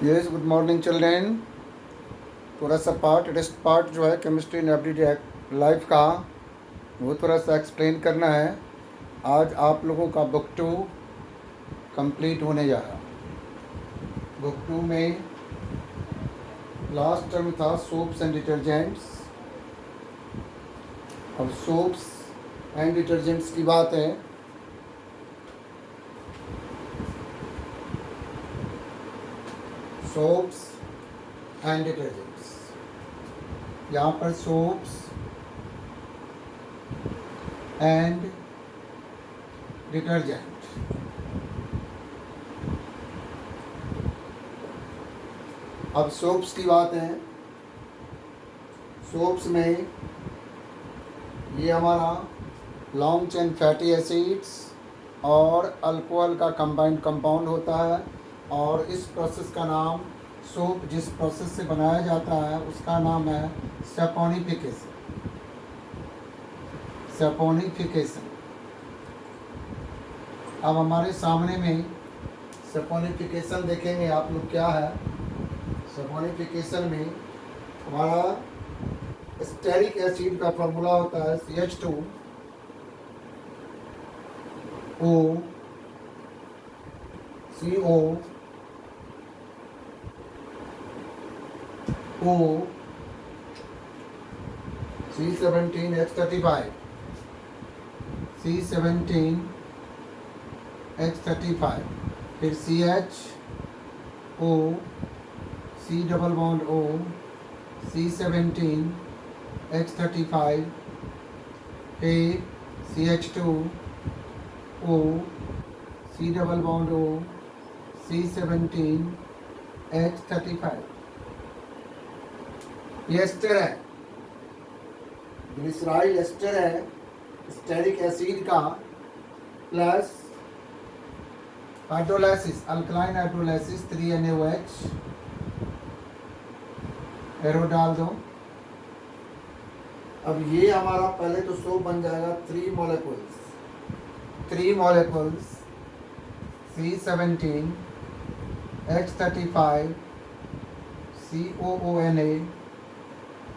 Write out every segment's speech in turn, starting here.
Yes, good morning children. थोड़ा सा test part जो है केमिस्ट्री इन एवरीडे लाइफ का, वो थोड़ा सा एक्सप्लेन करना है। आज आप लोगों का बुक 2 कंप्लीट होने जा रहा। बुक 2 में लास्ट टर्म था सोप्स एंड डिटर्जेंट्स। अब सोप्स एंड डिटर्जेंट्स की बात है। सोप्स एंड डिटर्जेंट्स, यहाँ पर सोप्स एंड डिटर्जेंट। अब सोप्स की बात है। सोप्स में ये हमारा लॉन्ग चेन फैटी एसिड्स और अल्कोहल का कंबाइंड कंपाउंड होता है, और इस प्रोसेस का नाम, सोप जिस प्रोसेस से बनाया जाता है उसका नाम है सैपोनिफिकेशन। सैपोनिफिकेशन। अब हमारे सामने में सैपोनिफिकेशन देखेंगे आप लोग क्या है। सैपोनिफिकेशन में हमारा स्टेरिक एसिड का फॉर्मूला होता है CH2O CO O C17H35 C17H35, फिर CHO C double bond O C17H35, फिर CH2O C double bond O C17H35। ये एस्टर है, ग्लिसराइल एस्टर है स्टेरिक एसिड का, plus hydrolysis, alkaline hydrolysis 3NaOH, arrow डाल दो। अब ये हमारा पहले तो सोप बन जाएगा 3 मॉलिक्यूल्स C17H35 COONA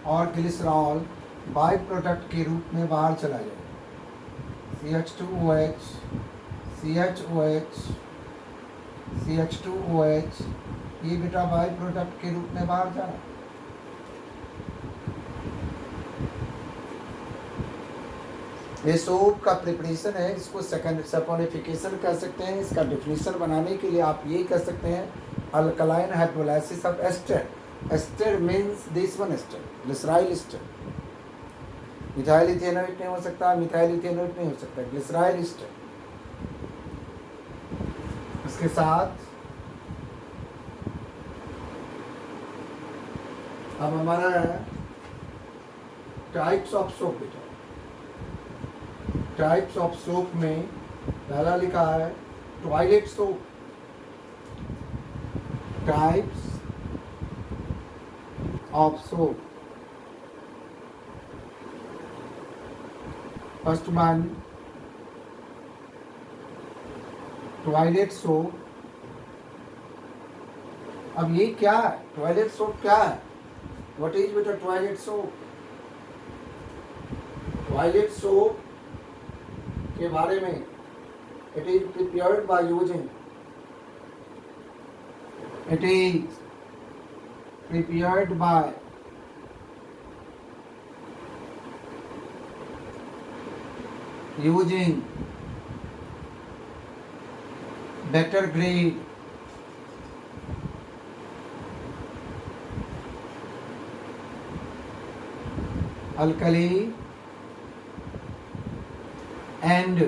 और ग्लिसरॉल बाई प्रोडक्ट के रूप में बाहर चला जाए। CH2OH CHOH CH2OH, ये बेटा बाई प्रोडक्ट के रूप में बाहर जा रहा है। ये सोप का प्रिपरेशन है, इसको सेकेंड सैपोनिफिकेशन कह सकते हैं। इसका डिफिनीशन बनाने के लिए आप ये कह सकते हैं alkaline hydrolysis of ester. Ester means this one ester, glyceryl ester. Methyl ethanoate नहीं हो सकता, मिथाइल इथेनोएट नहीं हो सकता, ग्लिसराइल एस्टर। इसके साथ अब हमारा है टाइप्स ऑफ सोप। बेटा टाइप्स ऑफ सोप में पहला लिखा है toilet soap. Types of soap, first one toilet soap. अब ये क्या है, टॉयलेट सोप क्या है? व्हाट इज बेटा टॉयलेट सोप? टॉयलेट सोप के बारे में, it is prepared by using better grade alkali and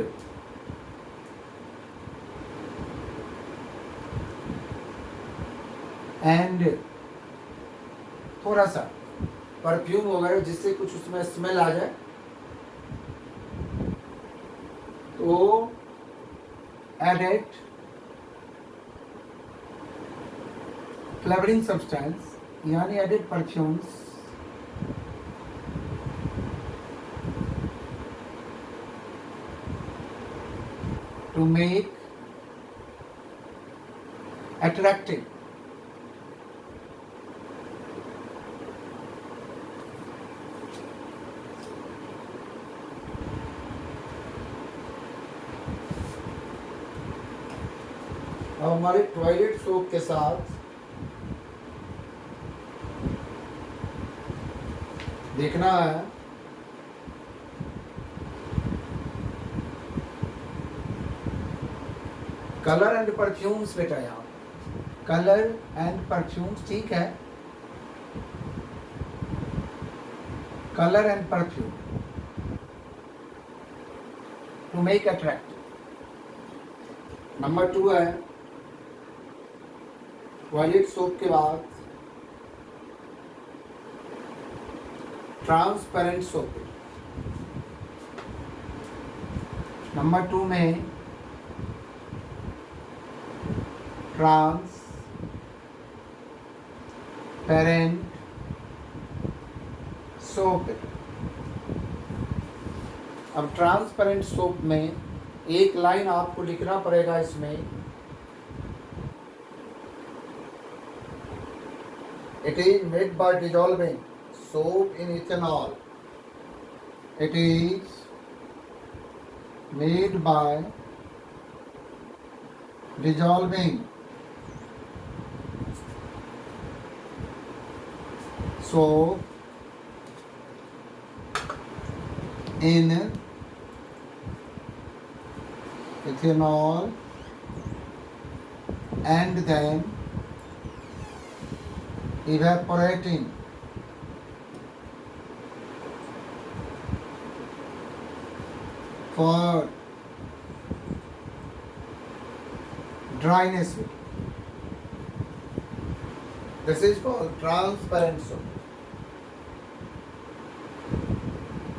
थोड़ा सा परफ्यूम हो गया जिससे कुछ उसमें स्मेल आ जाए, तो एडेड फ्लेवरिंग सब्सटेंस यानी added perfumes to make attractive अब हमारे टॉयलेट सोप के साथ देखना है कलर एंड परफ्यूम्स। बेटा यहाँ कलर एंड परफ्यूम्स, ठीक है, colour and perfume to make attractive. Number 2 है टॉयलेट सोप के बाद ट्रांसपेरेंट सोप। नंबर 2 में ट्रांसपेरेंट सोप। अब ट्रांसपेरेंट सोप में एक लाइन आपको लिखना पड़ेगा इसमें, it is made by dissolving soap in ethanol. It is made by dissolving soap in ethanol and then evaporating for dryness. This is called transparent soap.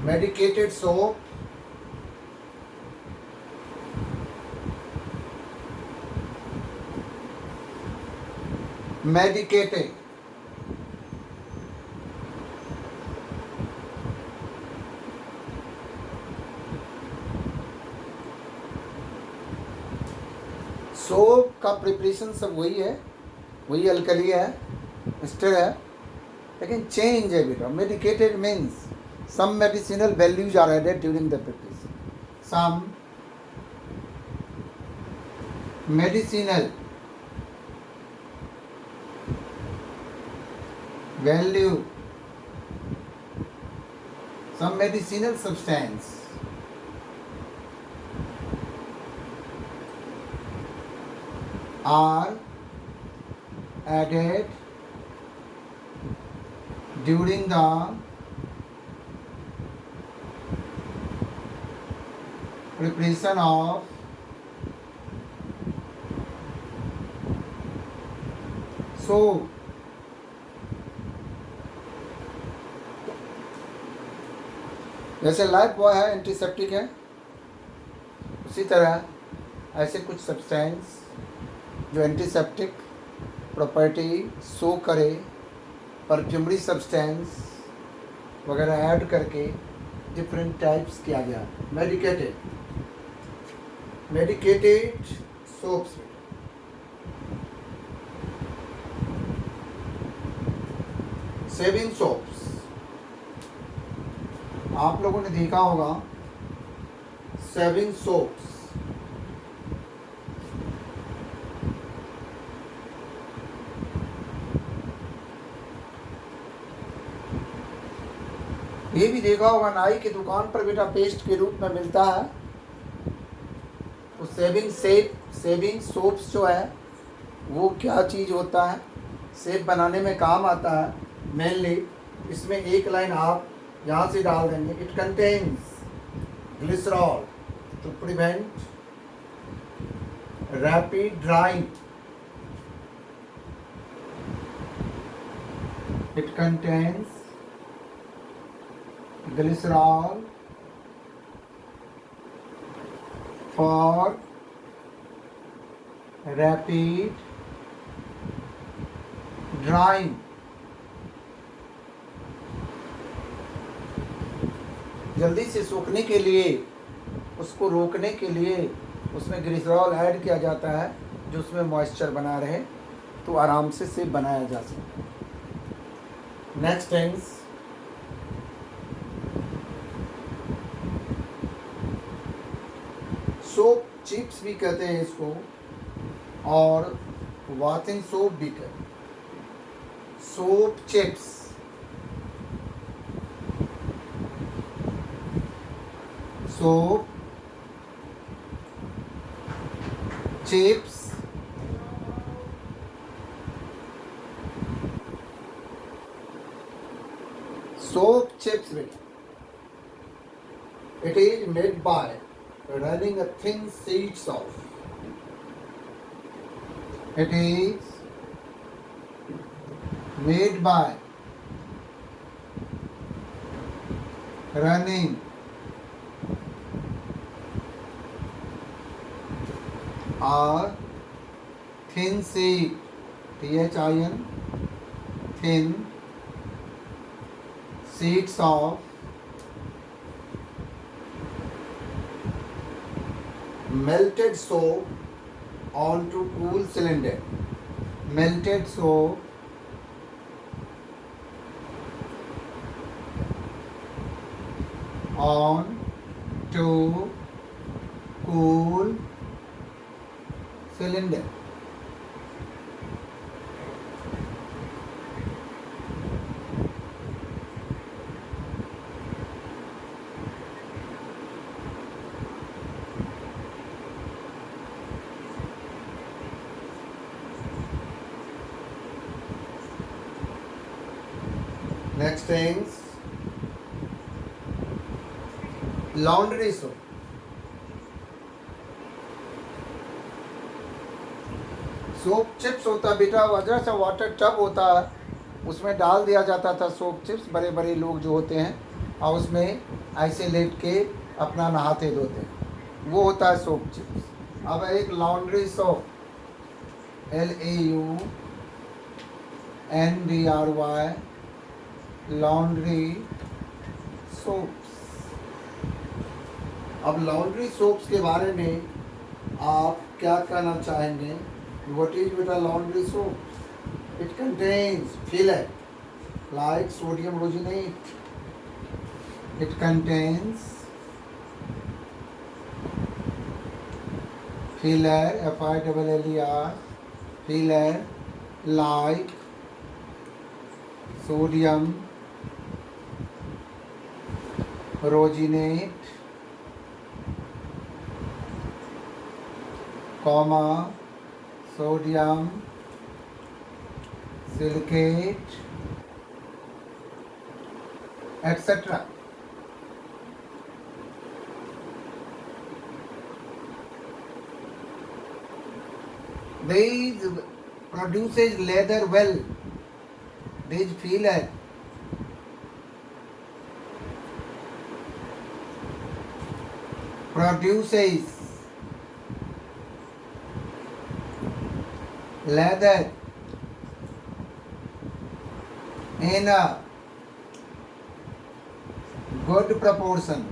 Medicated soap, medicated soap का preparation सब वही है, वही alkali है, ester है, लेकिन change है बेटा। Medicated means some medicinal values are added during the preparation, some medicinal value, some medicinal substance are added during the preparation of soap. जैसे लाइफ बॉय है एंटीसेप्टिक है, उसी तरह ऐसे कुछ सब्सटेंस जो एंटीसेप्टिक प्रॉपर्टी शो करे, परफ्यूमरी सब्सटेंस वगैरह ऐड करके डिफरेंट टाइप्स किया गया। मेडिकेटेड सोप्स, सेविंग सोप्स, आप लोगों ने देखा होगा सेविंग सोप्स, ये भी देखा होगा नाई की दुकान पर बेटा पेस्ट के रूप में मिलता है। तो सेविंग सोप्स जो है वो क्या चीज़ होता है, सेब बनाने में काम आता है मेनली। इसमें एक लाइन आप यहाँ से डाल देंगे, it contains glycerol to prevent rapid drying, it contains glycerol for rapid drying। जल्दी से सूखने के लिए, उसको रोकने के लिए उसमें ग्लिसरॉल ऐड किया जाता है जो उसमें मॉइस्चर बना रहे, तो आराम से सेब बनाया जा सकता है। नेक्स्ट टेंस, सोप चिप्स भी कहते हैं इसको, और washing soap beaker, soap chips, soap chips, soap chips with it is made by running a thin sheets of, it is made by running a thin sheet, thin, thin sheets of melted soap onto cool cylinder, melted soap on to cool cylinder. Next things, laundry soap. Soap chips होता बेटा, वजह से water tub होता है, उसमें डाल दिया जाता था सोप चिप्स, बड़े बड़े लोग जो होते हैं, और उसमें ऐसे लेट के अपना नहाते धोते, वो होता है सोप चिप्स। अब एक laundry soap, LAUNDRY, laundry soaps. अब लॉन्ड्री सोप्स के बारे में आप क्या कहना चाहेंगे? What is beta laundry soap? It contains filler like sodium rosinate. It contains filler, FILLER, filler like sodium rosinate, comma, sodium silicate, etc. These produces leather well. These filler produces leather in a good proportion.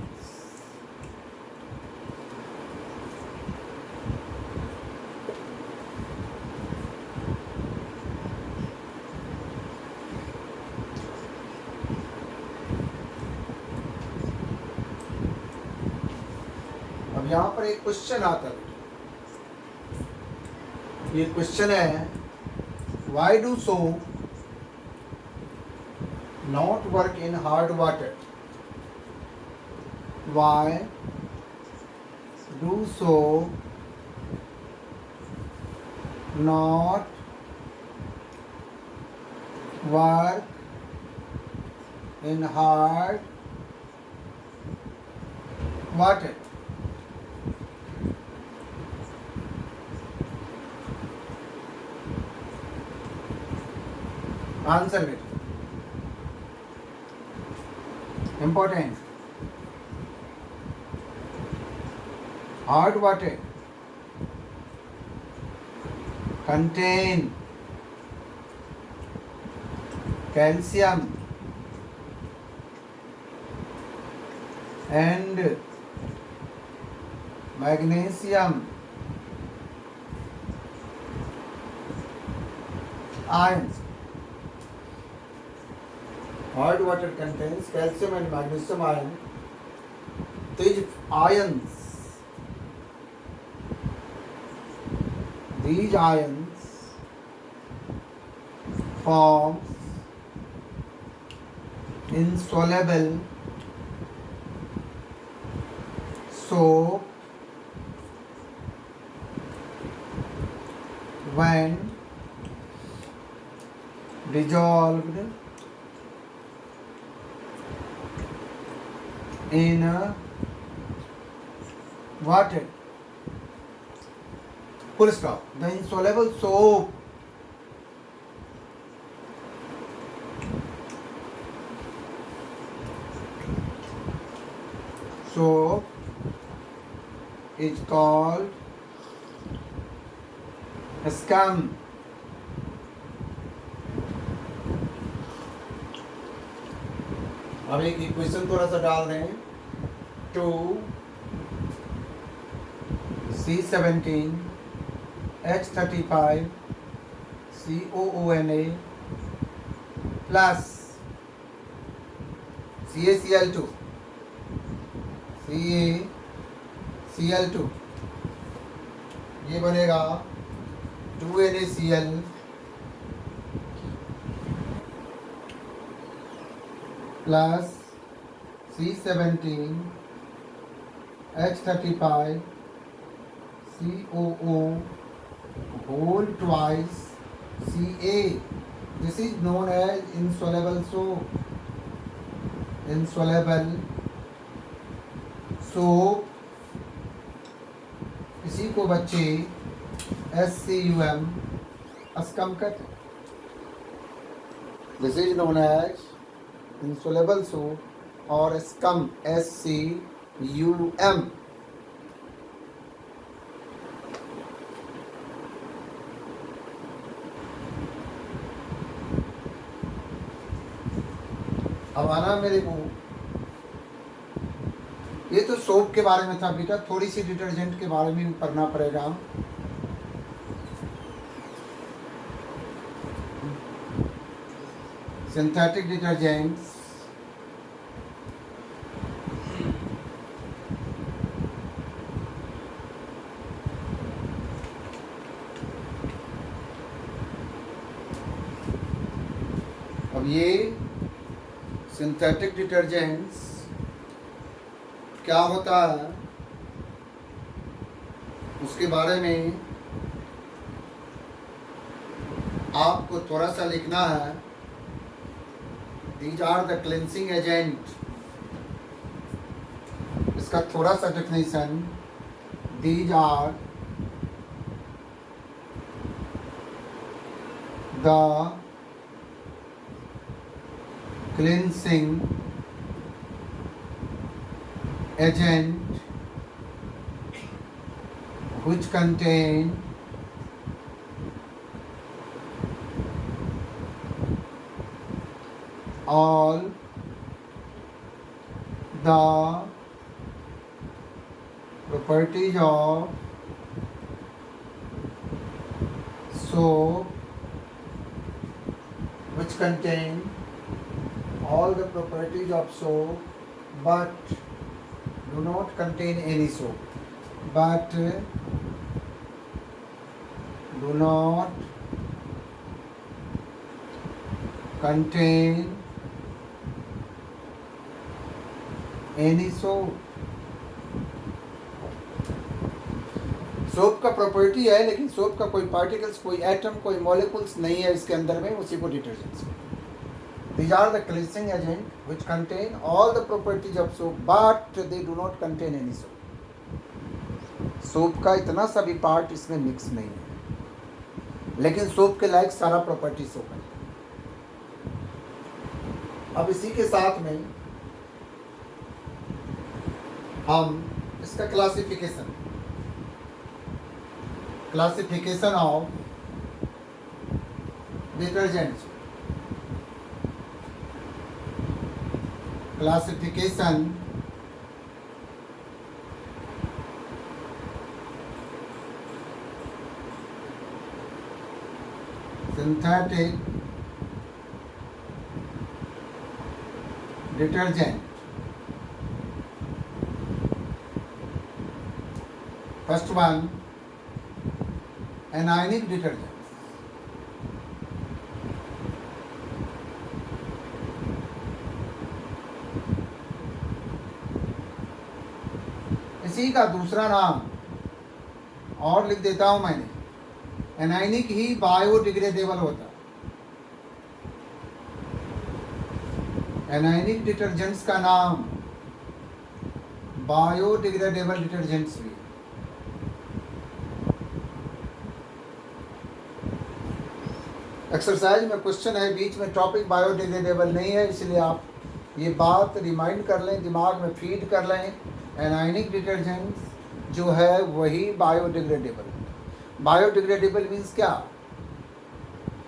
अब यहाँ पर एक question आता है, ये question है, why do soap not work in hard water? Why do soap not work in hard water? Answer it. Important. Hard water contain calcium and magnesium ions. Hard water contains calcium and magnesium ion. These these ions forms insoluble soap when dissolved in water. Full stop. The insoluble soap is called scum. अब एक equation थोड़ा सा डाल दें. 2C17H35 COONA plus CaCl2 ये बनेगा 2NaCl plus C17H35 COO whole twice Ca. This is known as insoluble soap. Insoluble soap. इसी को बच्चे SCUM स्कम कहते हैं. This is known as insoluble soap or scum SCUM. अब आना मेरे को, ये तो सोप के बारे में था बेटा, थोड़ी सी डिटर्जेंट के बारे में भी पढ़ना पड़ेगा. सिंथेटिक डिटर्जेंट्स अब ये सिंथेटिक डिटर्जेंट्स क्या होता है उसके बारे में आपको थोड़ा सा लिखना है. These are the cleansing agent. इसका थोड़ा सा definition. These are the cleansing agent which contain all the properties of soap, which contain all the properties of soap but do not contain any soap, but do not contain any soap. Soap का property है लेकिन soap का कोई particles, कोई atom, कोई molecules नहीं है इसके अंदर में, उसी को detergents. These are the cleansing agent which contain all the properties of soap but they do not contain any soap. Soap का इतना सा भी पार्ट इसमें मिक्स नहीं है लेकिन सोप के लायक सारा प्रॉपर्टी सोप है. अब इसी के साथ में हम इसका classification of detergents, classification synthetic detergent. First one, anionic detergent, इसी का दूसरा नाम और लिख देता हूं मैंने, एनायनिक ही बायोडिग्रेडेबल होता है। एनायनिक डिटर्जेंट्स का नाम बायोडिग्रेडेबल डिटर्जेंट्स भी। एक्सरसाइज में क्वेश्चन है, बीच में टॉपिक बायोडिग्रेडेबल नहीं है, इसलिए आप ये बात रिमाइंड कर लें, दिमाग में फीड कर लें। एनायनिक डिटर्जेंट्स जो है वही बायोडिग्रेडेबल। बायोडिग्रेडेबल मीन्स क्या?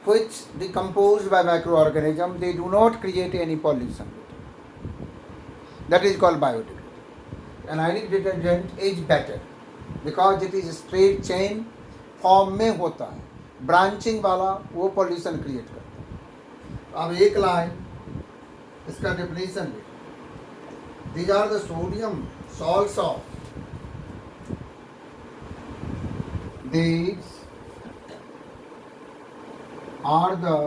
which decompose by microorganism, they do not create any pollution. That is called biodegradable. Anionic detergent is better because it is straight chain form में होता है, ब्रांचिंग वाला वो पॉल्यूशन क्रिएट करता है। अब एक लाइन इसका डेफिनेशन देखो, these are the sodium salts of, these are the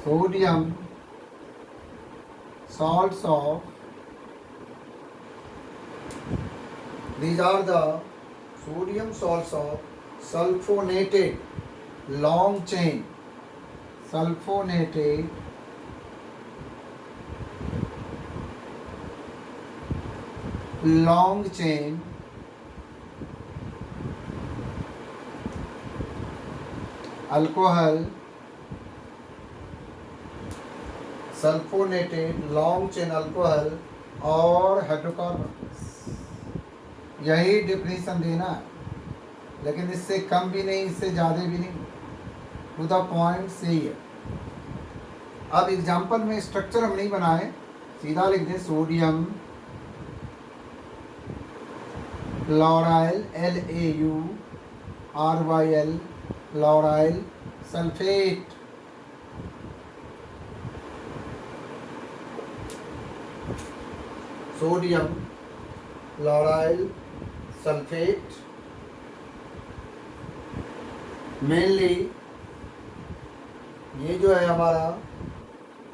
sodium salts of, these are the sodium salts of sulfonated long chain, sulfonated long chain alcohol, sulfonated long chain alcohol और hydrocarbon. यही definition देना है, लेकिन इससे कम भी नहीं, इससे ज़्यादा भी नहीं, टू द पॉइंट सही है। अब एग्जाम्पल में स्ट्रक्चर हम नहीं बनाए, सीधा लिख दें sodium lauryl, LAURYL, lauryl sulphate, sodium lauryl sulphate. Mainly ये जो है हमारा,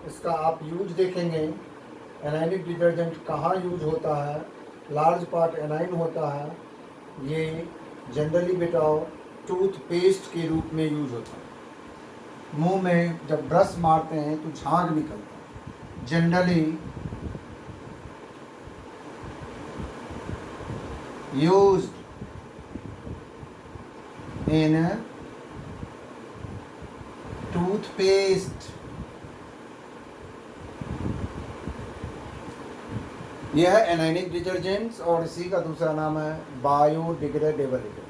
इसका आप यूज देखेंगे, एनायनिक डिटर्जेंट कहाँ यूज होता है, लार्ज पार्ट एनाइन होता है। ये जनरली बेटा टूथपेस्ट के रूप में यूज होता है। मुंह में जब ब्रश मारते हैं तो झाग निकलता है। Generally used in toothpaste. यह है एनायनिक डिटर्जेंट्स और इसी का दूसरा नाम है बायोडिग्रेडेबल डिटर्जेंट्स।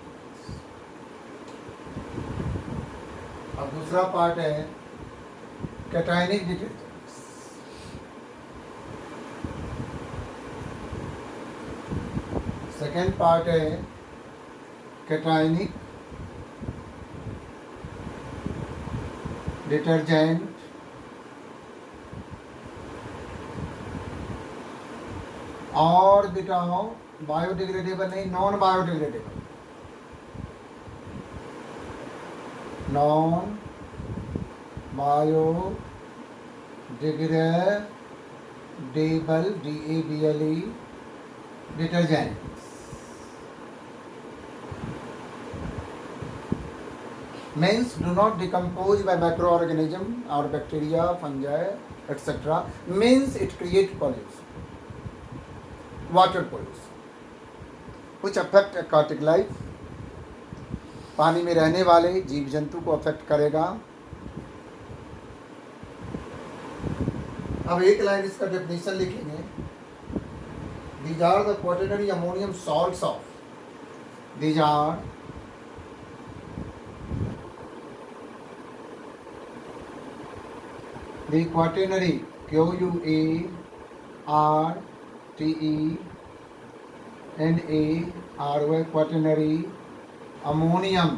अब दूसरा पार्ट है कैटायनिक डिटर्जेंट्स। सेकेंड पार्ट है कैटायनिक डिटर्जेंट और बेटाओ बायोडिग्रेडेबल नहीं, non biodegradable, non biodegradable DABLE detergent. means do not decompose by microorganism or bacteria, fungi, etc. means it create pollution, water pollution which affect aquatic life, पानी में रहने वाले जीव जंतु को अफेक्ट करेगा। अब एक लाइन इसका डेफिनेशन लिखेंगे, these are the quaternary ammonium salts of, these are the quaternary QUARTENARY quaternary ammonium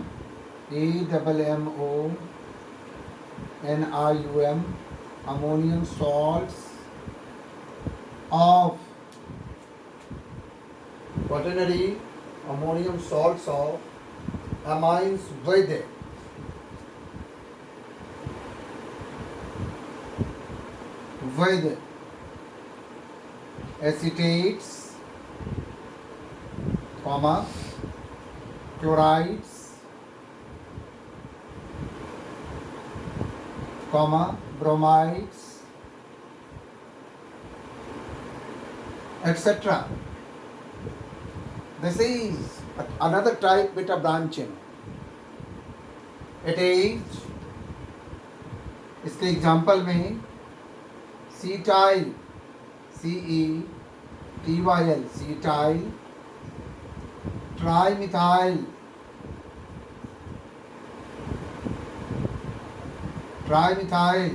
AMMONIUM ammonium salts of quaternary ammonium salts of amines with acetates, comma, chlorides, comma, bromides, etc. This is another type beta branching. It is, इसके example में cetyl, CETYL, cetyl, trimethyl,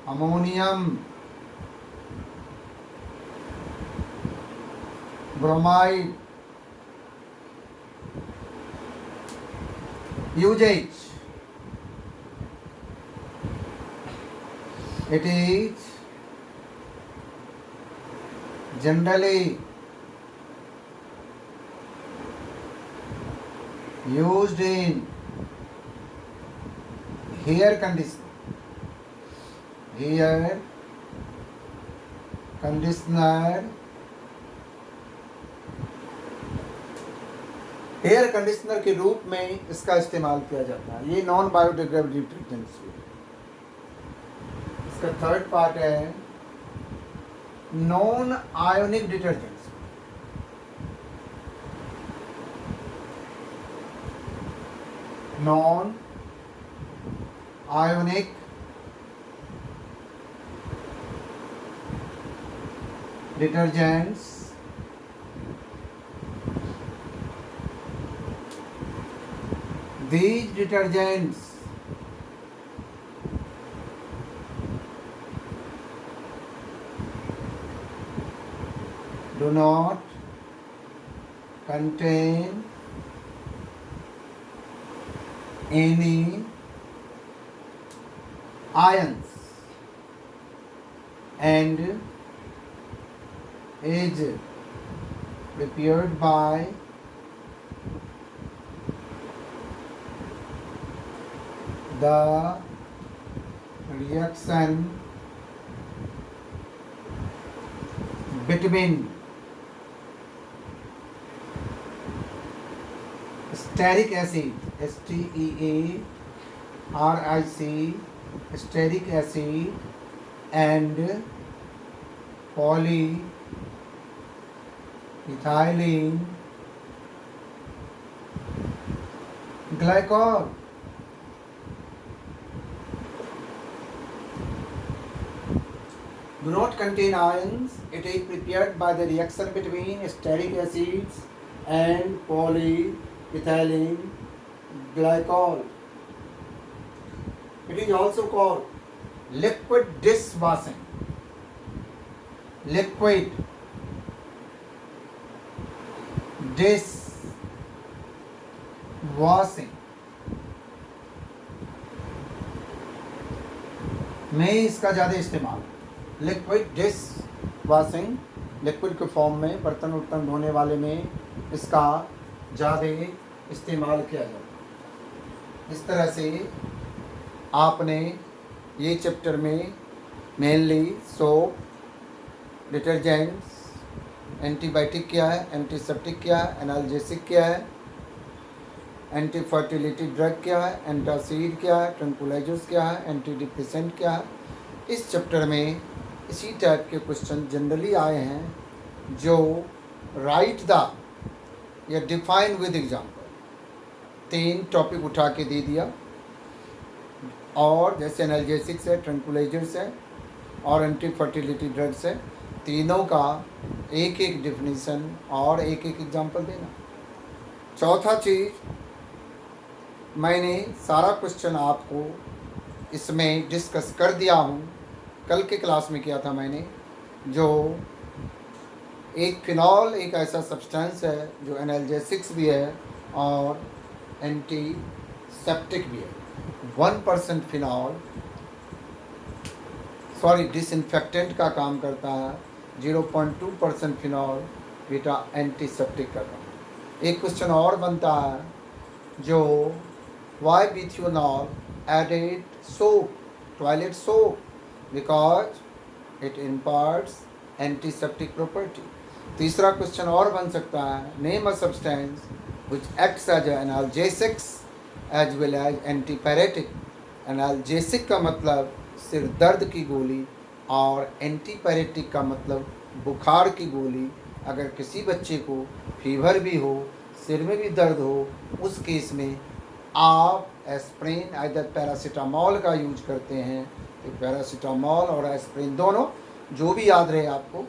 ammonium bromide, usage. It is generally used in hair conditioner, hair conditioner के रूप में इसका इस्तेमाल किया जाता है। ये नॉन बायोडिग्रेडेबल डिटर्जेंट्स। इसका थर्ड पार्ट है non ionic detergents. Non ionic detergents these detergents do not contain any ions and is prepared by the reaction between stearic acid, STEARIC, stearic acid and polyethylene glycol. Do not contain ions. It is prepared by the reaction between stearic acids and polyethylene glycol. It is also called liquid dishwashing. Liquid dishwashing में इसका ज़्यादा इस्तेमाल। Liquid dish washing, liquid के form में बर्तन उर्तन धोने वाले में इसका ज़्यादा इस्तेमाल किया जाता है। इस तरह से आपने ये चैप्टर में मेनली सोप, डिटर्जेंट्स, एंटीबायोटिक क्या है, एंटीसेप्टिक क्या है, एनाल्जेसिक क्या है, एंटी फर्टिलिटी ड्रग क्या है, एंटासिड क्या है, ट्रंकुलाइजर्स क्या है, एंटी डिप्रेसेंट क्या है। इस चैप्टर में इसी टाइप के क्वेश्चन जनरली आए हैं जो राइट द या डिफाइन विद एग्जाम्पल 3 टॉपिक उठा के दे दिया, और जैसे एनाल्जेसिक्स है, ट्रंकुलाइजर्स है और एंटी फर्टिलिटी ड्रग्स है, तीनों का एक एक डिफिनीसन और एक एक एग्जाम्पल देना। चौथा चीज़, मैंने सारा क्वेश्चन आपको इसमें डिस्कस कर दिया हूँ, कल के क्लास में किया था मैंने। जो एक फिनॉल एक ऐसा सब्सटेंस है जो एनाल्जेसिक्स भी है और एंटीसेप्टिक भी है। 1% फिनॉल डिसइंफेक्टेंट का काम करता है, 0.2% फिनॉल बेटा एंटीसेप्टिक का काम। एक क्वेश्चन और बनता है जो वाई bithionol added soap, toilet soap, because it imparts antiseptic property. तीसरा क्वेश्चन और बन सकता है, name a substance which acts as analgesics as well as antipyretic. Analgesic का मतलब सिर दर्द की गोली और एंटीपैरेटिक का मतलब बुखार की गोली। अगर किसी बच्चे को फीवर भी हो, सिर में भी दर्द हो, उस केस में आप एस्प्रिन आइदर पैरासीटामोल का यूज करते हैं। तो पैरासीटामोल और एस्प्रिन दोनों जो भी याद रहे आपको,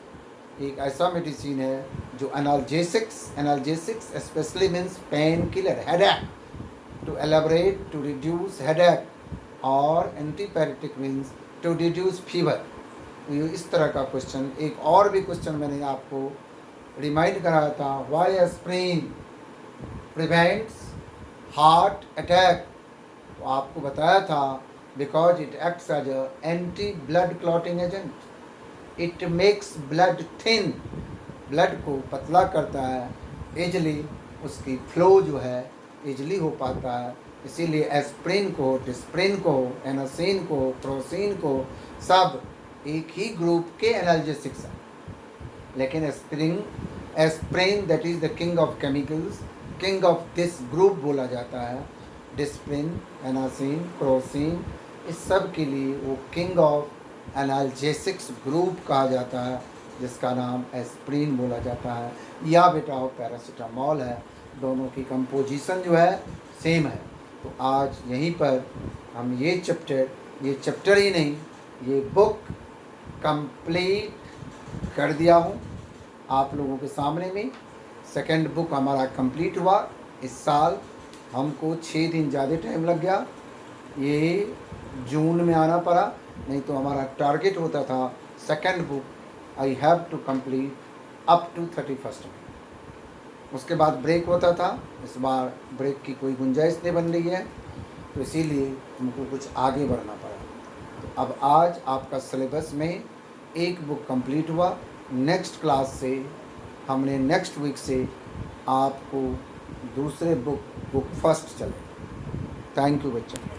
एक ऐसा मेडिसिन है जो analgesics specially means pain killer, headache, to elaborate to reduce headache, और antipyretic means to reduce fever. ये इस तरह का क्वेश्चन। एक और भी क्वेश्चन मैंने आपको रिमाइंड कराया था, why aspirin prevents heart attack. तो आपको बताया था because it acts as anti blood clotting agent, it makes blood thin, blood को पतला करता है, इजली उसकी फ्लो जो है इजली हो पाता है। इसीलिए एस्प्रिन को, डिस्प्रिन को, एनासिन को, क्रोसिन को सब एक ही ग्रुप के एनाल्जेसिक्स हैं। लेकिन aspirin that is the king of chemicals, king of this group बोला जाता है। डिस्प्रिन, एनासिन, क्रोसिन, इस सब के लिए वो किंग ऑफ एनाल्जेसिक्स ग्रुप कहा जाता है, जिसका नाम एस्प्रिन बोला जाता है, या बेटा वो पैरासीटामोल है। दोनों की कंपोजिशन जो है सेम है। तो आज यहीं पर हम ये चैप्टर ही नहीं, ये बुक कंप्लीट कर दिया हूँ आप लोगों के सामने में। सेकंड बुक हमारा कंप्लीट हुआ। इस साल हमको 6 दिन ज़्यादा टाइम लग गया, ये जून में आना पड़ा, नहीं तो हमारा टारगेट होता था second book I have to complete up to 31 में। उसके बाद ब्रेक होता था, इस बार ब्रेक की कोई गुंजाइश नहीं बन रही है, तो इसीलिए हमको कुछ आगे बढ़ना पड़ा। तो अब आज आपका सिलेबस में एक बुक कंप्लीट हुआ। नेक्स्ट क्लास से हमने नेक्स्ट वीक से आपको दूसरे बुक फर्स्ट चले। थैंक यू बच्चों।